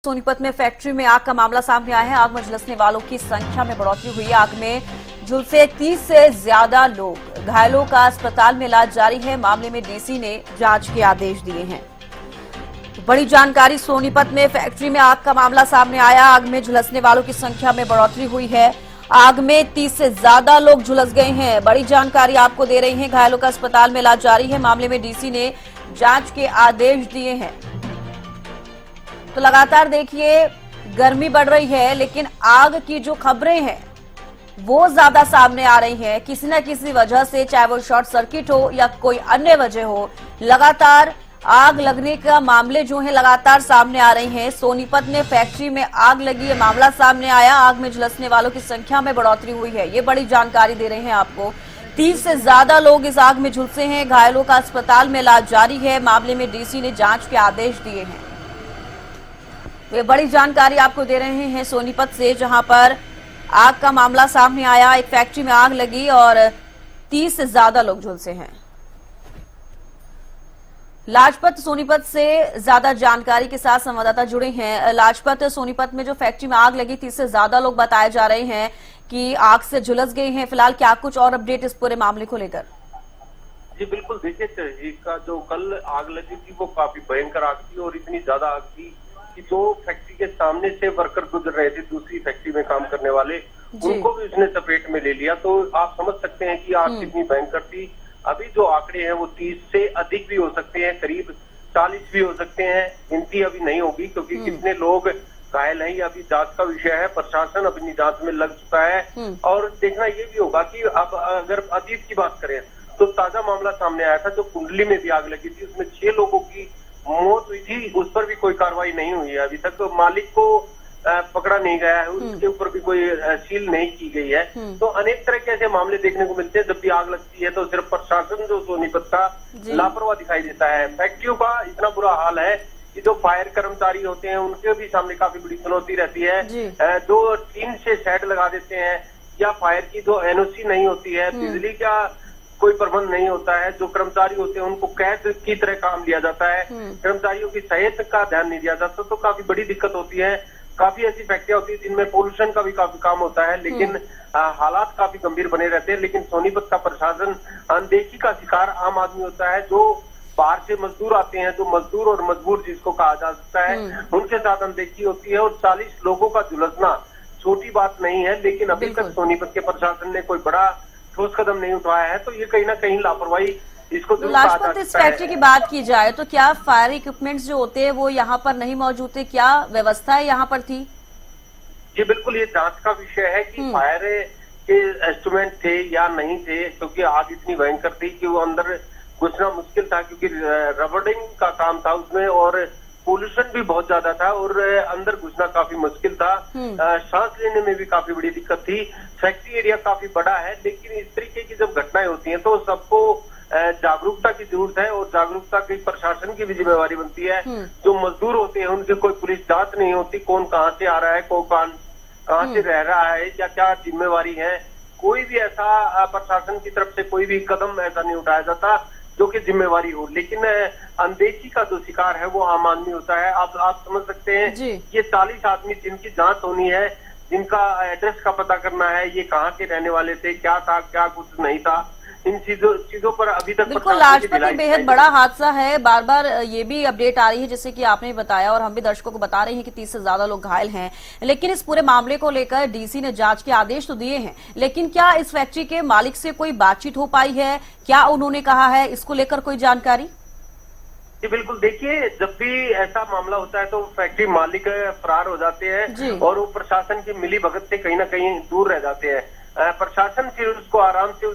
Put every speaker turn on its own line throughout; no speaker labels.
सोनीपत में फैक्ट्री में आग का मामला सामने आया है। आग में झुलसने वालों की संख्या में बढ़ोतरी हुई है। आग में झुलसे 30 से ज्यादा लोग, घायलों का अस्पताल में इलाज जारी है। मामले में डीसी ने जांच के आदेश दिए हैं। तो बड़ी जानकारी, सोनीपत में फैक्ट्री में आग का मामला सामने आया। आग में झुलसने वालों की संख्या में बढ़ोतरी हुई है। आग में 30 से ज्यादा लोग झुलस गए हैं। बड़ी जानकारी आपको दे रही है। घायलों का अस्पताल में इलाज जारी है। मामले में डीसी ने जांच के आदेश दिए हैं। तो लगातार देखिए, गर्मी बढ़ रही है, लेकिन आग की जो खबरें हैं वो ज्यादा सामने आ रही हैं। किसी न किसी वजह से, चाहे वो शॉर्ट सर्किट हो या कोई अन्य वजह हो, लगातार आग लगने का मामले जो है लगातार सामने आ रही हैं। सोनीपत में फैक्ट्री में आग लगी, ये मामला सामने आया। आग में झुलसने वालों की संख्या में बढ़ोतरी हुई है। ये बड़ी जानकारी दे रहे हैं आपको। 30 से ज्यादा लोग इस आग में झुलसे हैं। घायलों का अस्पताल में इलाज जारी है। मामले में डीसी ने जांच के आदेश दिए हैं। ये बड़ी जानकारी आपको दे रहे हैं सोनीपत से, जहां पर आग का मामला सामने आया। एक फैक्ट्री में आग लगी और 30 से ज्यादा लोग झुलसे हैं। लाजपत सोनीपत से ज्यादा जानकारी के साथ संवाददाता जुड़े हैं। लाजपत, सोनीपत में जो फैक्ट्री में आग लगी, 30 से ज्यादा लोग बताए जा रहे हैं कि आग से झुलस गए हैं। फिलहाल क्या कुछ और अपडेट इस पूरे मामले को लेकर?
जी बिल्कुल, देखिए इसका जो कल आग लगी थी वो काफी भयंकर आग थी और इतनी ज्यादा आग थी कि जो फैक्ट्री के सामने से वर्कर गुजर रहे थे दूसरी फैक्ट्री में काम करने वाले, उनको भी उसने चपेट में ले लिया। तो आप समझ सकते हैं कि आग कितनी भयंकर थी। अभी जो आंकड़े हैं वो 30 से अधिक भी हो सकते हैं, करीब 40 भी हो सकते हैं। गिनती अभी नहीं होगी क्योंकि कितने लोग घायल हैं ये अभी जांच का विषय है। प्रशासन अपनी जांच में लग चुका है और देखना ये भी होगा कि अब अगर अतीत की बात करें तो ताजा मामला सामने आया था। जो कुंडली में भी आग लगी थी उसमें 6 लोगों की मौत हुई थी, उस पर भी कोई कार्रवाई नहीं हुई है अभी तक। तो मालिक को पकड़ा नहीं गया है, उसके ऊपर भी कोई सील नहीं की गई है। तो अनेक तरह के ऐसे मामले देखने को मिलते हैं। जब भी आग लगती है तो सिर्फ प्रशासन जो सोनीपत का लापरवाह दिखाई देता है। फैक्ट्रियों का इतना बुरा हाल है कि जो फायर कर्मचारी होते हैं उनके भी सामने काफी बड़ी चुनौती रहती है। जो टीन से शेड लगा देते हैं या फायर की जो एनओसी नहीं होती है, बिजली का कोई प्रबंध नहीं होता है, जो कर्मचारी होते हैं उनको कैद की तरह काम लिया जाता है, कर्मचारियों की सेहत का ध्यान नहीं दिया जाता, तो काफी बड़ी दिक्कत होती है। काफी ऐसी फैक्ट्रियां होती है जिनमें पोल्यूशन का भी काफी काम होता है, लेकिन हालात काफी गंभीर बने रहते हैं। लेकिन सोनीपत का प्रशासन अनदेखी का शिकार आम आदमी होता है। जो बाहर से मजदूर आते हैं, जो मजदूर और मजबूर जिसको कहा जा सकता है, उनके साथ अनदेखी होती है। और 40 लोगों का झुलसना छोटी बात नहीं है, लेकिन अभी तक सोनीपत के प्रशासन ने कोई बड़ा ठोस कदम नहीं उठाया है। तो ये कहीं ना कहीं लापरवाही इसको
लाजपत, इस फैक्ट्री की बात की जाए तो क्या फायर इक्विपमेंट्स जो होते हैं वो यहाँ पर नहीं मौजूद थे? क्या व्यवस्था यहाँ पर थी?
जी बिल्कुल, ये जांच का विषय है कि फायर के इंस्ट्रूमेंट थे या नहीं थे, क्योंकि आग इतनी भयंकर थी कि वो अंदर घुसना मुश्किल था, क्योंकि रबड़िंग का काम था उसमें और पोल्यूशन भी बहुत ज्यादा था और अंदर घुसना काफी मुश्किल था। सांस लेने में भी काफी बड़ी दिक्कत थी। फैक्ट्री एरिया काफी बड़ा है, लेकिन इस तरीके की जब घटनाएं होती हैं तो सबको जागरूकता की जरूरत है और जागरूकता की प्रशासन की भी जिम्मेवारी बनती है। जो मजदूर होते हैं उनकी कोई पुलिस जांच नहीं होती, कौन कहाँ से आ रहा है, कौन कहाँ से रह रहा है या क्या जिम्मेवारी है। कोई भी ऐसा प्रशासन की तरफ से कोई भी कदम ऐसा नहीं उठाया जाता जो कि जिम्मेवारी हो। लेकिन अनदेखी का जो शिकार है वो आम आदमी होता है। आप समझ सकते हैं ये 40 आदमी जिनकी जांच होनी है, जिनका एड्रेस का पता करना है, ये कहाँ के रहने वाले थे, क्या था क्या कुछ नहीं था, इन चीजों पर अभी तक
बिल्कुल लाजपत बेहद बड़ा हादसा है। बार बार ये भी अपडेट आ रही है, जैसे कि आपने बताया और हम भी दर्शकों को बता रहे हैं कि 30 से ज्यादा लोग घायल हैं। लेकिन इस पूरे मामले को लेकर डीसी ने जांच के आदेश तो दिए हैं, लेकिन क्या इस फैक्ट्री के मालिक से कोई बातचीत हो पाई है? क्या उन्होंने कहा है, इसको लेकर कोई जानकारी?
जी बिल्कुल, देखिए जब भी ऐसा मामला होता है तो फैक्ट्री मालिक फरार हो जाते हैं और वो प्रशासन की मिली भगत से कहीं ना कहीं दूर रह जाते हैं। प्रशासन फिर उसको आराम से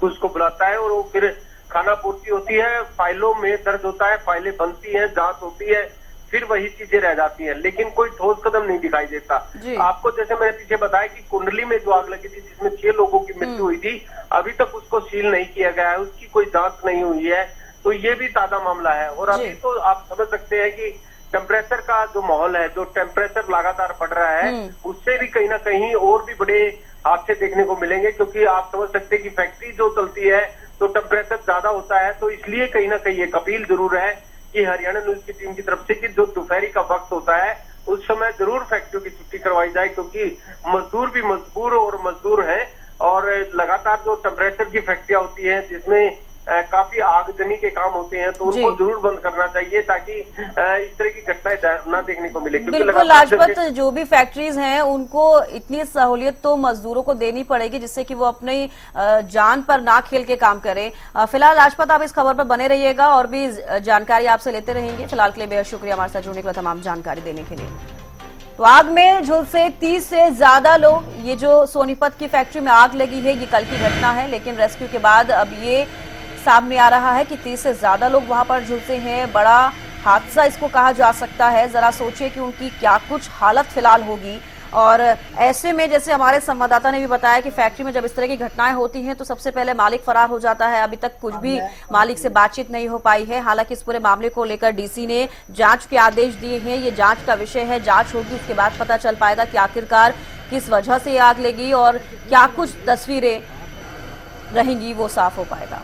उसको बुलाता है और वो फिर खाना पूर्ति होती है, फाइलों में दर्ज होता है, फाइलें बनती हैं, जांच होती है, फिर वही चीजें रह जाती हैं, लेकिन कोई ठोस कदम नहीं दिखाई देता। आपको जैसे मैंने पीछे बताया कि कुंडली में जो आग लगी थी जिसमें 6 लोगों की मृत्यु हुई थी, अभी तक उसको सील नहीं किया गया है, उसकी कोई जांच नहीं हुई है। तो ये भी ताजा मामला है। और अभी तो आप समझ सकते हैं कि टेम्परेचर का जो माहौल है, जो टेम्परेचर लगातार बढ़ रहा है, उससे भी कहीं ना कहीं और भी बड़े हादसे देखने को मिलेंगे। क्योंकि आप समझ सकते हैं कि फैक्ट्री जो चलती है तो टेम्परेचर ज्यादा होता है, तो इसलिए कहीं ना कहीं एक अपील जरूर है कि हरियाणा न्यूज की टीम की तरफ से कि जो दोपहरी का वक्त होता है उस समय जरूर फैक्ट्रियों की छुट्टी करवाई जाए, क्योंकि मजदूर भी मजबूर और मजदूर हैं और लगातार जो टेम्परेचर की फैक्ट्रियां होती हैं जिसमें काफी आगजनी के काम होते हैं, तो उनको जरूर बंद करना चाहिए ताकि इस तरह की घटनाएं ना देखने को मिले।
बिल्कुल लाजपत, जो भी फैक्ट्रीज हैं उनको इतनी सहूलियत तो मजदूरों को देनी पड़ेगी जिससे कि वो अपनी जान पर ना खेल के काम करें। फिलहाल लाजपत, आप इस खबर पर बने रहिएगा और भी जानकारी आपसे लेते रहेंगे। फिलहाल के लिए बेहद शुक्रिया हमारे साथ जुड़ने के लिए, तमाम जानकारी देने के लिए। तो आग में झुलसे 30 से ज्यादा लोग, ये जो सोनीपत की फैक्ट्री में आग लगी है ये कल की घटना है, लेकिन रेस्क्यू के बाद अब ये सामने आ रहा है कि 30 से ज्यादा लोग वहां पर झुलसे हैं। बड़ा हादसा इसको कहा जा सकता है। जरा सोचिए कि उनकी क्या कुछ हालत फिलहाल होगी। और ऐसे में जैसे हमारे संवाददाता ने भी बताया कि फैक्ट्री में जब इस तरह की घटनाएं होती हैं तो सबसे पहले मालिक फरार हो जाता है। अभी तक कुछ भी मालिक से बातचीत नहीं हो पाई है। हालांकि इस पूरे मामले को लेकर डीसी ने जांच के आदेश दिए हैं। ये जांच का विषय है, जांच होगी, उसके बाद पता चल पाएगा कि आखिरकार किस वजह से आग लगी और क्या कुछ तस्वीरें रहेंगी वो साफ हो पाएगा।